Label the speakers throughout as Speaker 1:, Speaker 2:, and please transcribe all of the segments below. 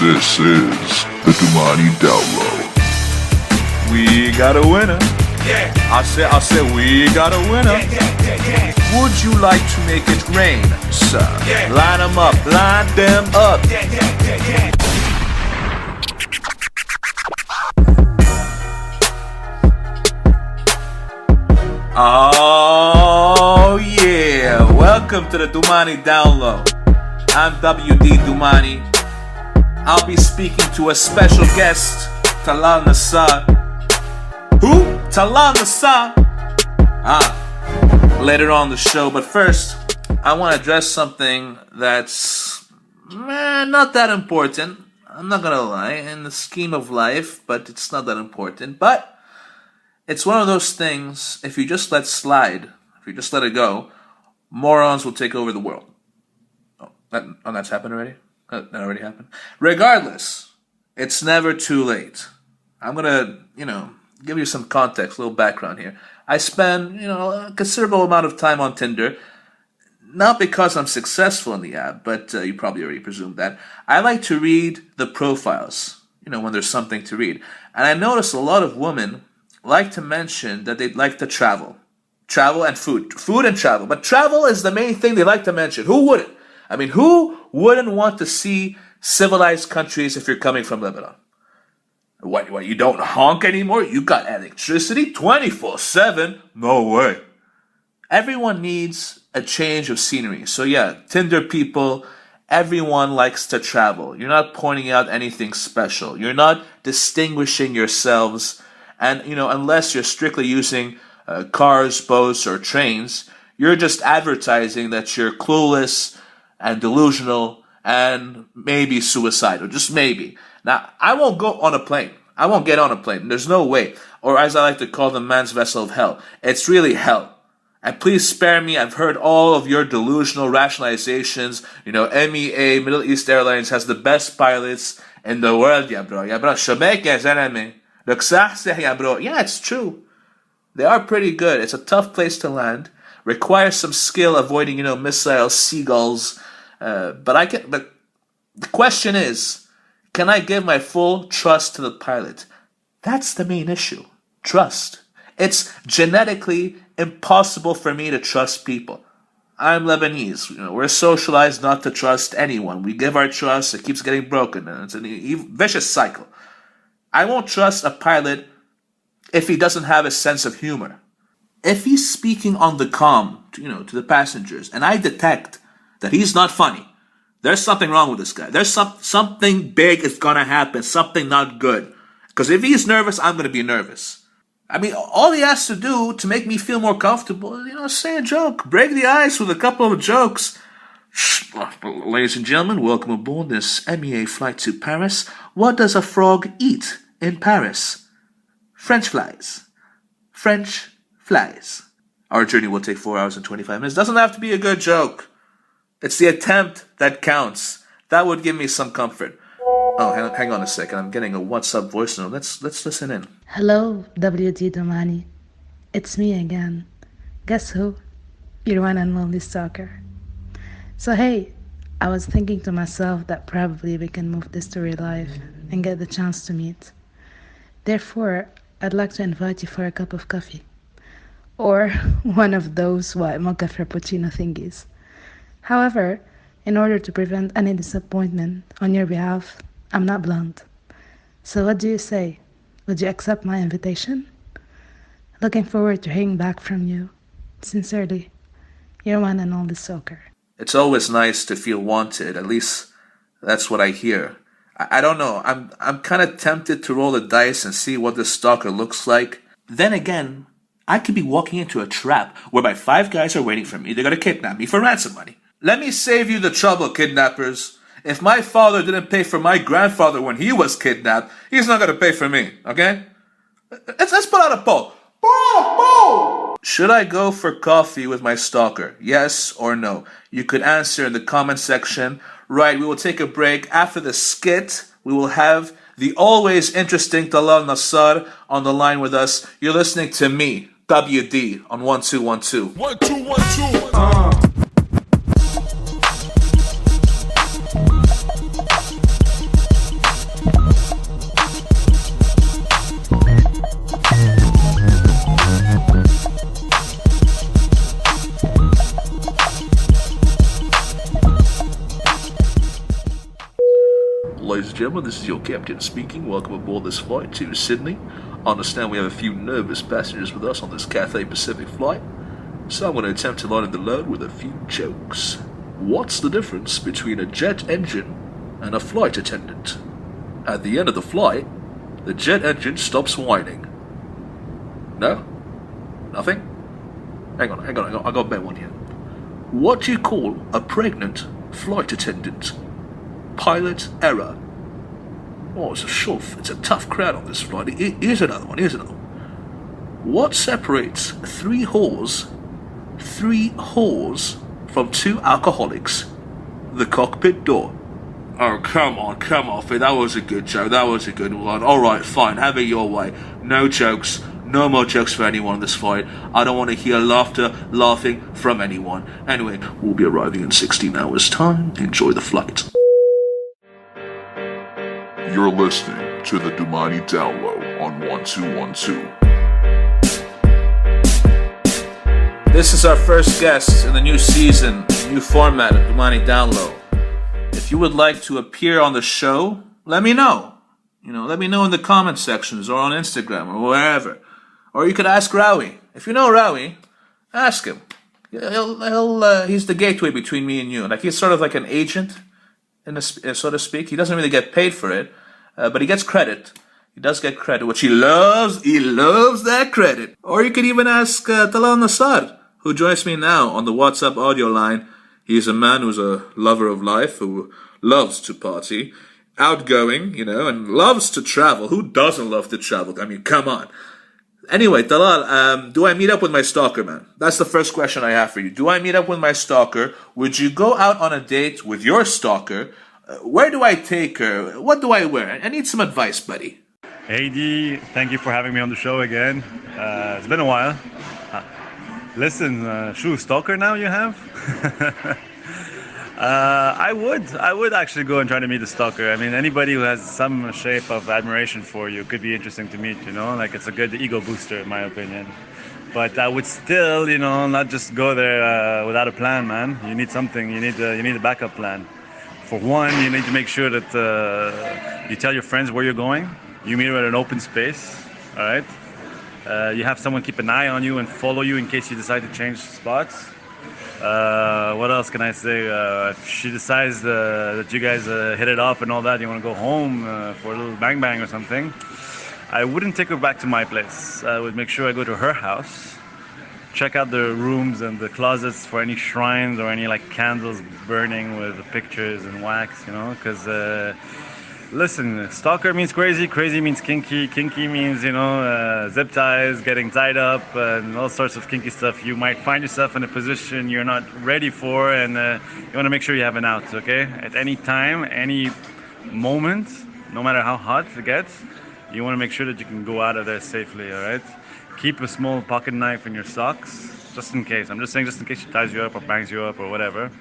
Speaker 1: This is the Doumani Downlo.
Speaker 2: We got a winner.
Speaker 3: Yeah.
Speaker 2: I said, we got a winner.
Speaker 3: Yeah.
Speaker 2: Would you like to make it rain, sir?
Speaker 3: Yeah.
Speaker 2: Line them up, line them up.
Speaker 3: Yeah.
Speaker 2: Oh yeah, welcome to the Doumani Downlo. I'm WD Doumani. I'll be speaking to a special guest, Talal Nassar. Who? Talal Nassar. Later on the show, but first, I want to address something that's not that important. I'm not gonna lie, in the scheme of life, but it's not that important. But it's one of those things, if you just let slide, if you just let it go, morons will take over the world. That's happened already? That already happened? Regardless, it's never too late. I'm gonna, give you some context, a little background here. I spend, a considerable amount of time on Tinder, not because I'm successful in the app, but you probably already presumed that. I like to read the profiles, when there's something to read. And I notice a lot of women like to mention that they'd like to travel and food and travel. But travel is the main thing they like to mention. Who wouldn't? I mean, who wouldn't want to see civilized countries if you're coming from Lebanon? What, you don't honk anymore? You got electricity 24/7? No way. Everyone needs a change of scenery. So yeah, Tinder people, everyone likes to travel. You're not pointing out anything special. You're not distinguishing yourselves. And, unless you're strictly using cars, boats, or trains, you're just advertising that you're clueless and delusional and maybe suicidal. Just maybe. Now, I won't go on a plane. I won't get on a plane. There's no way. Or as I like to call the man's vessel of hell. It's really hell. And please spare me. I've heard all of your delusional rationalizations. MEA, Middle East Airlines, has the best pilots in the world, yeah, bro. Yeah, bro. Shabek, ya zalame. Yeah, it's true. They are pretty good. It's a tough place to land. Requires some skill avoiding, missiles, seagulls. But the question is, can I give my full trust to the pilot? That's the main issue. Trust. It's genetically impossible for me to trust people. I'm Lebanese. We're socialized not to trust anyone. We give our trust, it keeps getting broken, and it's a vicious cycle. I won't trust a pilot if he doesn't have a sense of humor. If he's speaking on the comm, to the passengers, and I detect that he's not funny, there's something wrong with this guy. There's something big is gonna happen, something not good. Because if he's nervous, I'm gonna be nervous. I mean, all he has to do to make me feel more comfortable is, say a joke. Break the ice with a couple of jokes. Ladies and gentlemen, welcome aboard this MEA flight to Paris. What does a frog eat in Paris? French flies. French flies. Our journey will take 4 hours and 25 minutes. Doesn't have to be a good joke. It's the attempt that counts. That would give me some comfort. Oh, hang on a second. I'm getting a WhatsApp voice note. Let's listen in.
Speaker 4: Hello, WD Doumani. It's me again. Guess who? Your one and only stalker. So hey, I was thinking to myself that probably we can move this to real life and get the chance to meet. Therefore, I'd like to invite you for a cup of coffee. Or one of those white mocha frappuccino thingies. However, in order to prevent any disappointment on your behalf, I'm not blunt. So what do you say? Would you accept my invitation? Looking forward to hearing back from you. Sincerely, your one and only stalker.
Speaker 2: It's always nice to feel wanted. At least that's what I hear. I don't know. I'm kind of tempted to roll the dice and see what this stalker looks like. Then again, I could be walking into a trap whereby 5 guys are waiting for me. They're going to kidnap me for ransom money. Let me save you the trouble, kidnappers. If my father didn't pay for my grandfather when he was kidnapped, he's not going to pay for me, okay? Let's put out a poll. Should I go for coffee with my stalker? Yes or no? You could answer in the comment section. Right, we will take a break. After the skit, we will have the always interesting Talal Nassar on the line with us. You're listening to me, WD, on 1212.
Speaker 3: 1212.
Speaker 2: Ladies and gentlemen, this is your captain speaking. Welcome aboard this flight to Sydney. I understand we have a few nervous passengers with us on this Cathay Pacific flight, so I'm going to attempt to lighten the load with a few jokes. What's the difference between a jet engine and a flight attendant? At the end of the flight, the jet engine stops whining. No? Nothing? Hang on, I got a better one here. What do you call a pregnant flight attendant? Pilot error. Oh, it's a tough crowd on this flight. Here's another one. What separates three whores from two alcoholics? The cockpit door. Oh, come on, that was a good joke. That was a good one. Alright, fine, have it your way. No jokes. No more jokes for anyone on this flight. I don't want to hear laughing from anyone. Anyway, we'll be arriving in 16 hours' time. Enjoy the flight.
Speaker 1: You're listening to the Doumani Downlo on 1212.
Speaker 2: This is our first guest in the new season, new format of Doumani Downlo. If you would like to appear on the show, let me know. Let me know in the comment sections or on Instagram or wherever. Or you could ask Rawi. If you know Rawi, ask him. He's the gateway between me and you. Like, he's sort of like an agent, so to speak. He doesn't really get paid for it, but he gets credit. He does get credit, which he loves. He loves that credit. Or you could even ask Talal Nassar, who joins me now on the WhatsApp audio line. He's a man who's a lover of life, who loves to party, outgoing, and loves to travel. Who doesn't love to travel? I mean, come on. Anyway, Talal, do I meet up with my stalker, man? That's the first question I have for you. Do I meet up with my stalker? Would you go out on a date with your stalker? Where do I take her? What do I wear? I need some advice, buddy.
Speaker 5: Hey D, thank you for having me on the show again. It's been a while. Listen, stalker now you have? I would actually go and try to meet a stalker. I mean, anybody who has some shape of admiration for you could be interesting to meet, Like, it's a good ego booster, in my opinion. But I would still, not just go there without a plan, man. You need something. You need a backup plan. For one, you need to make sure that you tell your friends where you're going. You meet her at an open space, all right? You have someone keep an eye on you and follow you in case you decide to change spots. What else can I say? If she decides that you guys hit it off and all that, you want to go home for a little bang bang or something, I wouldn't take her back to my place. I would make sure I go to her house, check out the rooms and the closets for any shrines or any candles burning with pictures and wax, because listen, stalker means crazy, crazy means kinky, kinky means, zip ties, getting tied up, and all sorts of kinky stuff. You might find yourself in a position you're not ready for, and you want to make sure you have an out, okay? At any time, any moment, no matter how hot it gets, you want to make sure that you can go out of there safely, all right? Keep a small pocket knife in your socks, just in case. I'm just saying just in case she ties you up or bangs you up or whatever.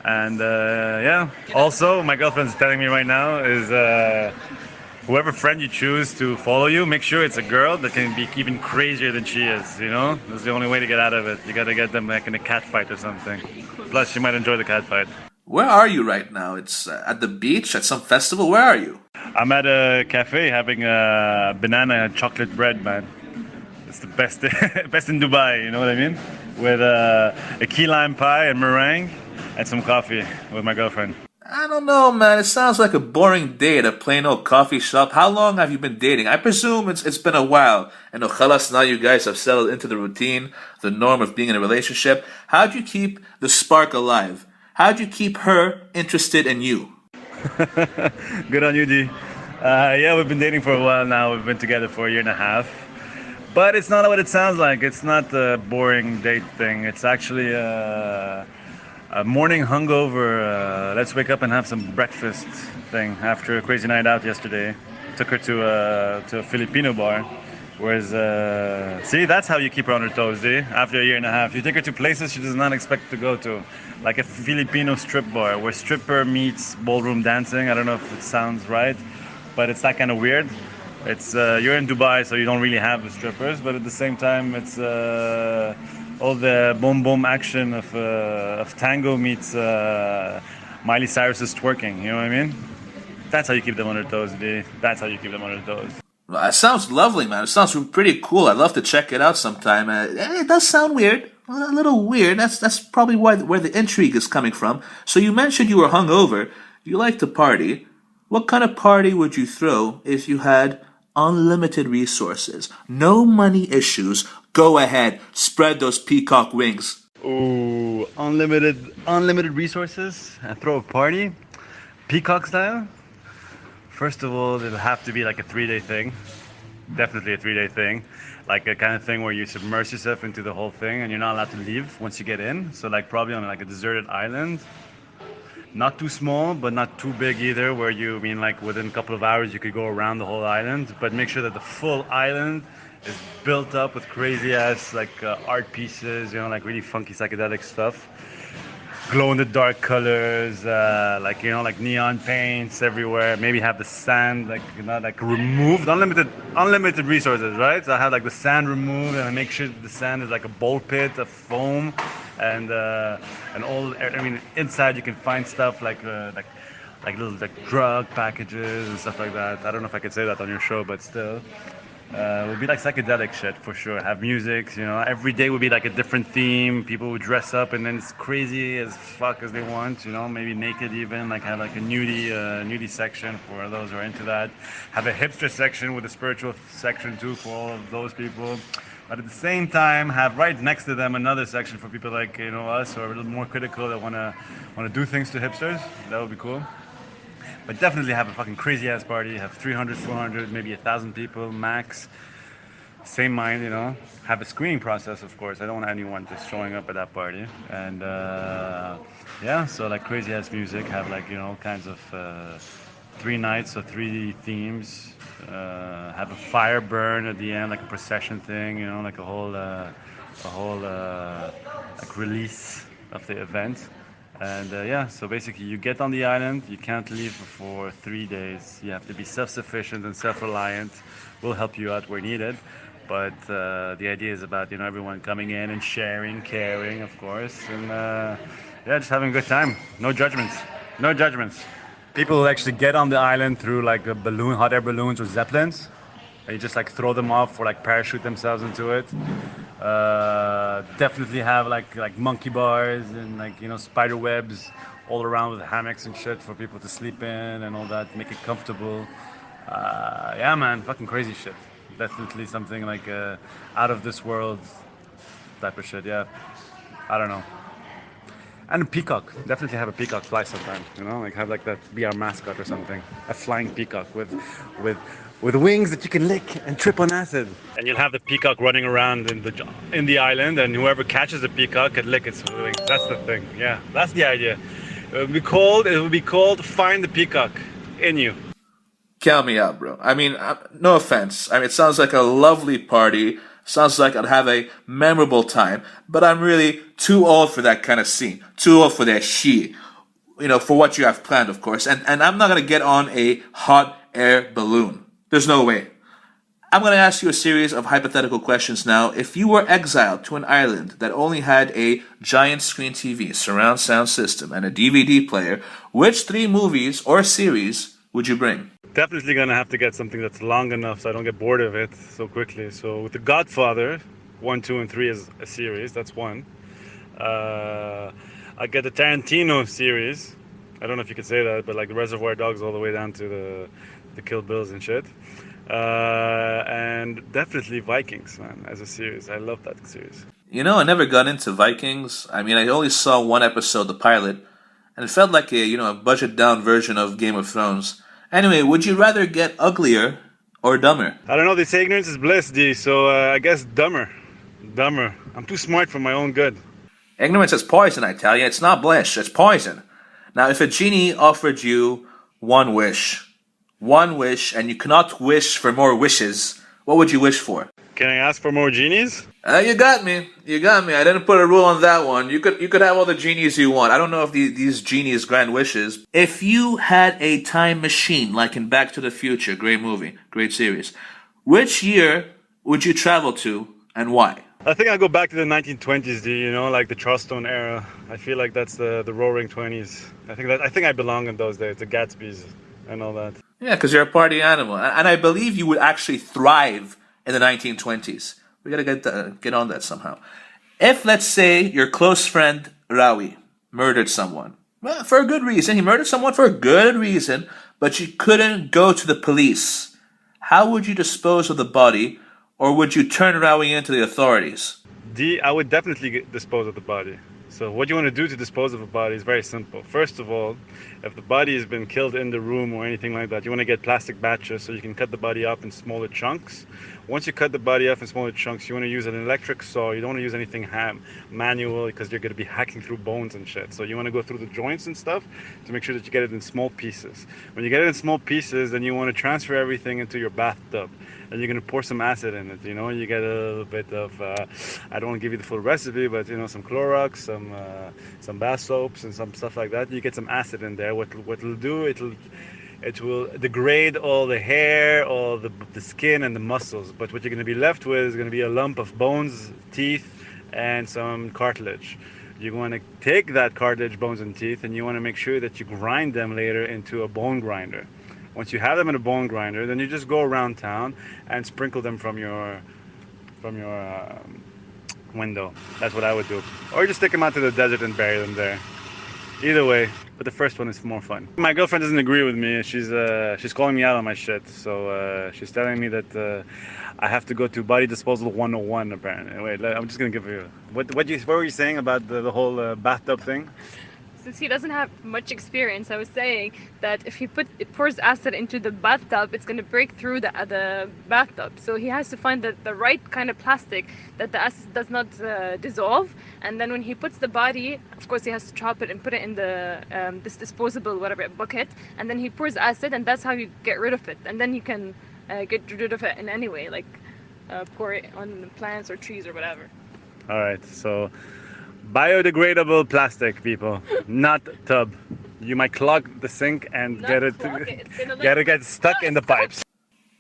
Speaker 5: And yeah, also my girlfriend's telling me right now is whoever friend you choose to follow you, make sure it's a girl that can be even crazier than she is, That's the only way to get out of it. You gotta get them in a cat fight or something. Plus, she might enjoy the cat fight.
Speaker 2: Where are you right now? It's at the beach, at some festival? Where are you?
Speaker 5: I'm at a cafe having a banana and chocolate bread, man. It's the best, best in Dubai, you know what I mean? With a key lime pie and meringue. And some coffee with my girlfriend.
Speaker 2: I don't know, man. It sounds like a boring day at a plain old coffee shop. How long have you been dating? I presume it's been a while. And khalas, now you guys have settled into the routine, the norm of being in a relationship. How'd you keep the spark alive? How'd you keep her interested in you?
Speaker 5: Good on you, D. Yeah, we've been dating for a while now. We've been together for a year and a half. But it's not what it sounds like. It's not the boring date thing. It's actually a morning hungover, let's wake up and have some breakfast thing after a crazy night out yesterday. Took her to a Filipino bar. Whereas, see, that's how you keep her on her toes, after a year and a half. You take her to places she does not expect to go to. Like a Filipino strip bar, where stripper meets ballroom dancing. I don't know if it sounds right, but it's that kind of weird. It's you're in Dubai, so you don't really have the strippers, but at the same time, it's all the boom boom action of tango meets Miley Cyrus's twerking. You know what I mean? That's how you keep them on their toes, D. That's how you keep them on their toes.
Speaker 2: Well, that sounds lovely, man. It sounds pretty cool. I'd love to check it out sometime. It does sound weird, a little weird. That's probably where the intrigue is coming from. So you mentioned you were hungover. You like to party. What kind of party would you throw if you had unlimited resources, no money issues? Go ahead, spread those peacock wings.
Speaker 5: Ooh, unlimited resources. And throw a party, peacock style. First of all, it'll have to be like a 3-day thing. Definitely a 3-day thing. Like a kind of thing where you submerge yourself into the whole thing and you're not allowed to leave once you get in. So like probably on like a deserted island. Not too small, but not too big either, where you, I mean, like within a couple of hours you could go around the whole island, but make sure that the full island is built up with crazy ass like art pieces, you know, like really funky psychedelic stuff. Glow in the dark colors, like, you know, like neon paints everywhere. Maybe have the sand like, you know, like removed. Unlimited resources, right? So I have like the sand removed, and I make sure the sand is like a ball pit of foam, and all. I mean, inside you can find stuff like little like drug packages and stuff like that. I don't know if I could say that on your show, but still. It would be like psychedelic shit for sure. Have music, you know. Every day would be like a different theme. People would dress up and then it's crazy as fuck as they want, you know. Maybe naked even. Like have like a nudie section for those who are into that. Have a hipster section with a spiritual section too for all of those people. But at the same time, have right next to them another section for people like, you know, us, who are a little more critical, that wanna do things to hipsters. That would be cool. But definitely have a fucking crazy ass party. Have 300, 400, maybe 1,000 people max. Same mind, you know. Have a screening process, of course. I don't want anyone just showing up at that party. And yeah, so like crazy ass music. Have like, you know, kinds of 3 nights, so 3 themes. Have a fire burn at the end, like a procession thing, you know, like a whole like release of the event. And yeah, so basically you get on the island, you can't leave for 3 days. You have to be self-sufficient and self-reliant. We'll help you out where needed. But the idea is about, you know, everyone coming in and sharing, caring, of course. And yeah, just having a good time. No judgments. No judgments. People will actually get on the island through like a balloon, hot air balloons or zeppelins. And you just like throw them off or like parachute themselves into it. Definitely have like monkey bars and like, you know, spider webs all around with hammocks and shit for people to sleep in and all that. Make it comfortable. Yeah, man, fucking crazy shit. Definitely something like out of this world type of shit. Yeah, I don't know. And a peacock. Definitely have a peacock fly sometime. You know, like have like that be our mascot or something. A flying peacock with wings that you can lick and trip on acid. And you'll have the peacock running around in the island, and whoever catches the peacock can lick its wings. That's the thing. Yeah, that's the idea. It will be called Find the Peacock in You.
Speaker 2: Count me out, bro. I mean, no offense. I mean, it sounds like a lovely party. Sounds like I'd have a memorable time. But I'm really too old for that kind of scene. Too old for that shit. You know, for what you have planned, of course. And I'm not going to get on a hot air balloon. There's no way. I'm going to ask you a series of hypothetical questions now. If you were exiled to an island that only had a giant screen TV, surround sound system, and a DVD player, which 3 movies or series would you bring?
Speaker 5: Definitely gonna have to get something that's long enough so I don't get bored of it so quickly. So with The Godfather, 1, 2, and 3 is a series. That's one. I get the Tarantino series. I don't know if you could say that, but like the Reservoir Dogs all the way down to the Kill Bills and shit. And definitely Vikings, man, as a series. I love that series.
Speaker 2: You know, I never got into Vikings. I mean, I only saw 1 episode, the pilot, and it felt like a budget down version of Game of Thrones. Anyway, would you rather get uglier or dumber?
Speaker 5: I don't know, they say ignorance is bliss, D, so I guess dumber. Dumber. I'm too smart for my own good.
Speaker 2: Ignorance is poison, I tell you. It's not bliss, it's poison. Now, if a genie offered you one wish, and you cannot wish for more wishes, what would you wish for?
Speaker 5: Can I ask for more genies?
Speaker 2: You got me. I didn't put a rule on that one. You could have all the genies you want. I don't know if these genies grant wishes. If you had a time machine, like in Back to the Future, great movie, great series, which year would you travel to and why?
Speaker 5: I think I'll go back to the 1920s, D, you know, like the Charleston era. I feel like that's the roaring 20s. I think I belong in those days, the Gatsby's. and all that.
Speaker 2: Yeah, because you're a party animal. And I believe you would actually thrive in the 1920s. We gotta get on that somehow. If, let's say, your close friend, Rawi, murdered someone, well, for a good reason, he murdered someone for a good reason, but you couldn't go to the police, how would you dispose of the body, or would you turn Rawi into the authorities?
Speaker 5: I would definitely dispose of the body. So what you want to do to dispose of a body is very simple. First of all, if the body has been killed in the room or anything like that, you want to get plastic batches so you can cut the body up in smaller chunks. Once you cut the body up in smaller chunks, you want to use an electric saw. You don't want to use anything manual because you're going to be hacking through bones and shit. So you want to go through the joints and stuff to make sure that you get it in small pieces. When you get it in small pieces, then you want to transfer everything into your bathtub. And you're going to pour some acid in it, you know. You get a little bit of, I don't want to give you the full recipe, but, you know, some Clorox, some bath soaps and some stuff like that. You get some acid in there. What it'll do, it will degrade all the hair, all the skin and the muscles. But what you're going to be left with is going to be a lump of bones, teeth, and some cartilage. You're going to take that cartilage, bones, and teeth, and you want to make sure that you grind them later into a bone grinder. Once you have them in a bone grinder, then you just go around town and sprinkle them from your window. That's what I would do. Or just take them out to the desert and bury them there. Either way, but the first one is more fun. My girlfriend doesn't agree with me. She's calling me out on my shit. So she's telling me that I have to go to body disposal 101 apparently. Wait, I'm just gonna give you. What were you saying about the whole bathtub thing?
Speaker 6: Since he doesn't have much experience, I was saying that if he pours acid into the bathtub, it's going to break through the bathtub. So he has to find the right kind of plastic that the acid does not dissolve. And then when he puts the body, of course, he has to chop it and put it in the this disposable whatever bucket. And then he pours acid, and that's how you get rid of it. And then you can get rid of it in any way, like pour it on plants or trees or whatever.
Speaker 5: All right, so. Biodegradable plastic, people, not tub. You might clog the sink and get stuck in the pipes.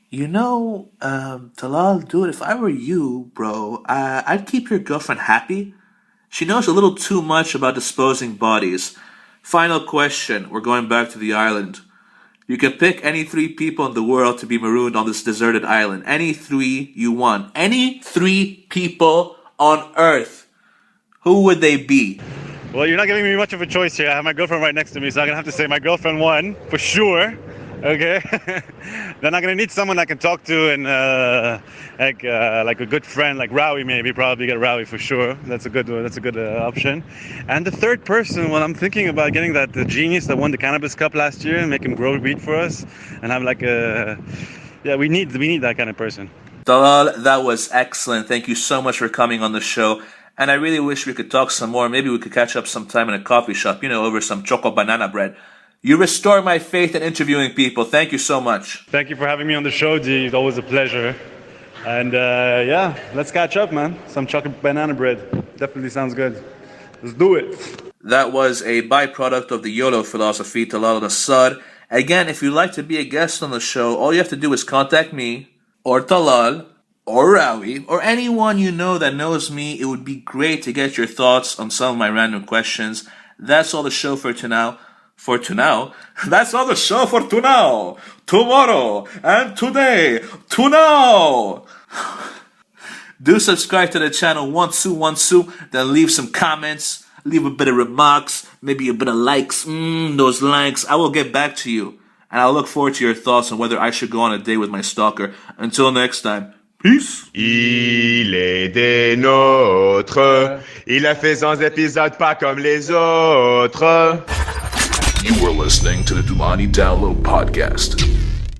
Speaker 2: You know, Talal, dude, if I were you, bro, I'd keep your girlfriend happy. She knows a little too much about disposing bodies. Final question, we're going back to the island. You can pick any 3 people in the world to be marooned on this deserted island. Any 3 you want. Any 3 people on Earth. Who would they be?
Speaker 5: Well, you're not giving me much of a choice here. I have my girlfriend right next to me, so I'm going to have to say my girlfriend 1, for sure. Okay? Then I'm going to need someone I can talk to and like a good friend, like Rawi maybe. Probably get Rawi for sure. That's a good option. And the third person, well, I'm thinking about getting that genius that won the Cannabis Cup last year and make him grow weed for us. And have like we need that kind of person.
Speaker 2: Talal, that was excellent. Thank you so much for coming on the show. And I really wish we could talk some more. Maybe we could catch up sometime in a coffee shop, you know, over some choco banana bread. You restore my faith in interviewing people. Thank you so much.
Speaker 5: Thank you for having me on the show, D. It's always a pleasure. And let's catch up, man. Some chocolate banana bread. Definitely sounds good. Let's do it.
Speaker 2: That was a byproduct of the YOLO philosophy, Talal Nassar. Again, if you'd like to be a guest on the show, all you have to do is contact me, or Talal, or Rawi, or anyone you know that knows me. It would be great to get your thoughts on some of my random questions. That's all the show for tonight. That's all the show for tonight. Tomorrow and today. Tonight. Do subscribe to the channel 1212. Then leave some comments. Leave a bit of remarks. Maybe a bit of likes. Those likes. I will get back to you. And I'll look forward to your thoughts on whether I should go on a date with my stalker. Until next time. Peace.
Speaker 7: Il est des nôtres. Il a fait 100 épisodes pas comme les autres.
Speaker 1: You were listening to the Doumani Downlo podcast.